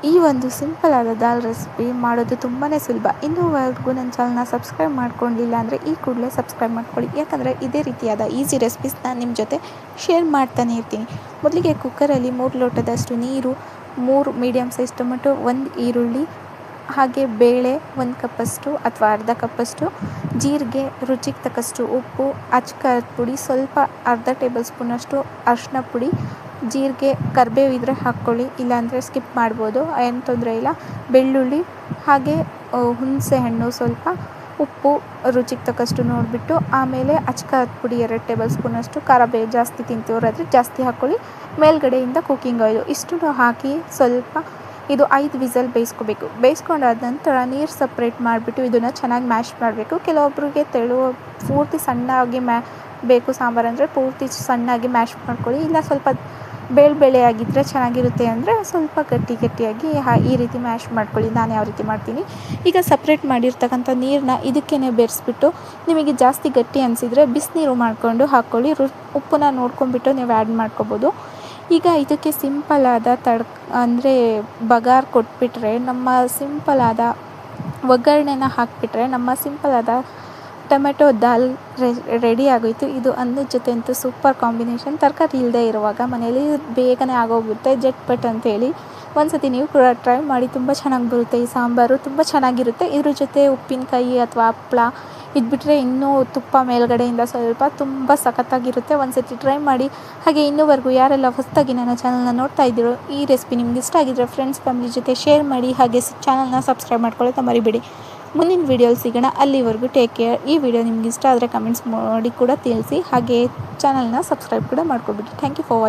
ಈ ಒಂದು ಸಿಂಪಲ್ ಆದ ದಾಲ್ ರೆಸಿಪಿ ಮಾಡೋದು ತುಂಬಾ ಸುಲಭ. ಇನ್ನೂವರೆಗೂ ನನ್ನ ಚಾನಲ್ನ ಸಬ್ಸ್ಕ್ರೈಬ್ ಮಾಡ್ಕೊಂಡಿಲ್ಲ ಅಂದರೆ ಈ ಕೂಡಲೇ ಸಬ್ಸ್ಕ್ರೈಬ್ ಮಾಡ್ಕೊಳ್ಳಿ. ಯಾಕಂದರೆ ಇದೇ ರೀತಿಯಾದ ಈಸಿ ರೆಸಿಪೀಸ್ನ ನಿಮ್ಮ ಜೊತೆ ಶೇರ್ ಮಾಡ್ತಾನೆ ಇರ್ತೀನಿ. ಮೊದಲಿಗೆ ಕುಕ್ಕರಲ್ಲಿ 3 ಲೋಟದಷ್ಟು ನೀರು, 3 ಮೀಡಿಯಮ್ ಸೈಜ್ ಟೊಮೆಟೊ, 1 ಈರುಳ್ಳಿ, ಹಾಗೆ ಬೇಳೆ 1 ಕಪ್ಪಷ್ಟು ಅಥವಾ ಅರ್ಧ ಕಪ್ಪಷ್ಟು, ಜೀರಿಗೆ, ರುಚಿಗೆ ತಕ್ಕಷ್ಟು ಉಪ್ಪು, ಅಚ್ಕಾರದ ಪುಡಿ ಸ್ವಲ್ಪ, ಅರ್ಧ ಟೇಬಲ್ ಸ್ಪೂನಷ್ಟು ಅರಿಶಿನ ಪುಡಿ, ಜೀರಿಗೆ, ಕರಿಬೇವು ಇದ್ದರೆ ಹಾಕ್ಕೊಳ್ಳಿ, ಇಲ್ಲಾಂದರೆ ಸ್ಕಿಪ್ ಮಾಡ್ಬೋದು, ಏನು ತೊಂದರೆ ಇಲ್ಲ. ಬೆಳ್ಳುಳ್ಳಿ, ಹಾಗೆ ಹುಣಸೆ ಹಣ್ಣು ಸ್ವಲ್ಪ, ಉಪ್ಪು ರುಚಿಗೆ ತಕ್ಕಷ್ಟು ನೋಡಿಬಿಟ್ಟು, ಆಮೇಲೆ ಅಚ್ಕಾರದ ಪುಡಿ 2 ಟೇಬಲ್ ಸ್ಪೂನಷ್ಟು, ಖಾರ ಜಾಸ್ತಿ ತಿಂತೀವರಾದರೆ ಜಾಸ್ತಿ ಹಾಕ್ಕೊಳ್ಳಿ, ಮೇಲ್ಗಡೆಯಿಂದ ಕುಕ್ಕಿಂಗ್ ಆಯಿಲು ಇಷ್ಟನ್ನು ಹಾಕಿ ಸ್ವಲ್ಪ ಇದು 5 ವಿಸಲ್ ಬೇಯಿಸ್ಕೋಬೇಕು. ಬೇಯಿಸ್ಕೊಂಡಾದ ನಂತರ ನೀರು ಸಪ್ರೇಟ್ ಮಾಡಿಬಿಟ್ಟು ಇದನ್ನು ಚೆನ್ನಾಗಿ ಮ್ಯಾಶ್ ಮಾಡಬೇಕು. ಕೆಲವೊಬ್ಬರಿಗೆ ಪೂರ್ತಿ ಸಣ್ಣಾಗಿ ಬೇಕು ಸಾಂಬಾರು ಅಂದರೆ ಪೂರ್ತಿ ಸಣ್ಣಾಗಿ ಮ್ಯಾಶ್ ಮಾಡ್ಕೊಳ್ಳಿ. ಇಲ್ಲ ಸ್ವಲ್ಪ ಬೇಳೆ ಆಗಿದ್ದರೆ ಚೆನ್ನಾಗಿರುತ್ತೆ ಅಂದರೆ ಸ್ವಲ್ಪ ಗಟ್ಟಿಯಾಗಿ ಈ ರೀತಿ ಮ್ಯಾಶ್ ಮಾಡ್ಕೊಳ್ಳಿ. ನಾನು ಯಾವ ರೀತಿ ಮಾಡ್ತೀನಿ. ಈಗ ಸಪ್ರೇಟ್ ಮಾಡಿರ್ತಕ್ಕಂಥ ನೀರನ್ನ ಇದಕ್ಕೇ ಬೆರೆಸ್ಬಿಟ್ಟು, ನಿಮಗೆ ಜಾಸ್ತಿ ಗಟ್ಟಿ ಅನಿಸಿದರೆ ಬಿಸಿನೀರು ಮಾಡಿಕೊಂಡು ಹಾಕ್ಕೊಳ್ಳಿ. ಉಪ್ಪನ್ನ ನೋಡ್ಕೊಂಬಿಟ್ಟು ನೀವು ಆ್ಯಡ್ ಮಾಡ್ಕೋಬೋದು. ಈಗ ಇದಕ್ಕೆ ಸಿಂಪಲ್ ಆದ ಅಂದರೆ ಬಗಾರ್ ಕೊಟ್ಬಿಟ್ರೆ, ನಮ್ಮ ಸಿಂಪಲ್ ಆದ ಒಗ್ಗರಣೆನ ಹಾಕಿಬಿಟ್ರೆ ನಮ್ಮ ಸಿಂಪಲ್ ಆದ ಟೊಮೆಟೊ ದಾಲ್ ರೆಡಿ ಆಗೋಯಿತು. ಇದು ಅನ್ನದ ಜೊತೆ ಅಂತೂ ಸೂಪರ್ ಕಾಂಬಿನೇಷನ್. ತರಕಾರಿ ಇಲ್ಲದೆ ಇರುವಾಗ ಮನೆಯಲ್ಲಿ ಬೇಗನೆ ಆಗೋಗುತ್ತೆ ಜಟ್ಪಟ್ ಅಂತೇಳಿ. ಒಂದ್ಸತಿ ನೀವು ಕೂಡ ಟ್ರೈ ಮಾಡಿ, ತುಂಬ ಚೆನ್ನಾಗಿ ಬರುತ್ತೆ. ಈ ಸಾಂಬಾರು ತುಂಬ ಚೆನ್ನಾಗಿರುತ್ತೆ. ಇದ್ರ ಜೊತೆ ಉಪ್ಪಿನಕಾಯಿ ಅಥವಾ ಹಪ್ಳ ಇದ್ಬಿಟ್ರೆ ಇನ್ನೂ ತುಪ್ಪ ಮೇಲ್ಗಡೆಯಿಂದ ಸ್ವಲ್ಪ ತುಂಬ ಸಖತ್ತಾಗಿರುತ್ತೆ. ಒಂದ್ಸತಿ ಟ್ರೈ ಮಾಡಿ. ಹಾಗೆ ಇನ್ನೂವರೆಗೂ ಯಾರೆಲ್ಲ ಹೊಸದಾಗಿ ನನ್ನ ಚಾನಲ್ನ ನೋಡ್ತಾ ಇದ್ದೀರೋ, ಈ ರೆಸಿಪಿ ನಿಮ್ಗೆ ಇಷ್ಟ ಆಗಿದ್ದರೆ ಫ್ರೆಂಡ್ಸ್ ಫ್ಯಾಮಿಲಿ ಜೊತೆ ಶೇರ್ ಮಾಡಿ. ಹಾಗೆ ಚಾನಲ್ನ ಸಬ್ಸ್ಕ್ರೈಬ್ ಮಾಡ್ಕೊಳ್ಳೋದು ಮರಿಬೇಡಿ. ಮುಂದಿನ ವೀಡಿಯೋಲಿ ಸಿಗೋಣ. ಅಲ್ಲಿವರೆಗೂ ಟೇಕ್ ಕೇರ್. ಈ ವಿಡಿಯೋ ನಿಮ್ಗೆ ಇಷ್ಟ ಆದರೆ ಕಮೆಂಟ್ಸ್ ಮಾಡಿ ಕೂಡ ತಿಳಿಸಿ. ಹಾಗೆ ಚಾನಲ್ನ ಸಬ್ಸ್ಕ್ರೈಬ್ ಕೂಡ ಮಾಡ್ಕೊಬಿಡಿ. Thank you for watching.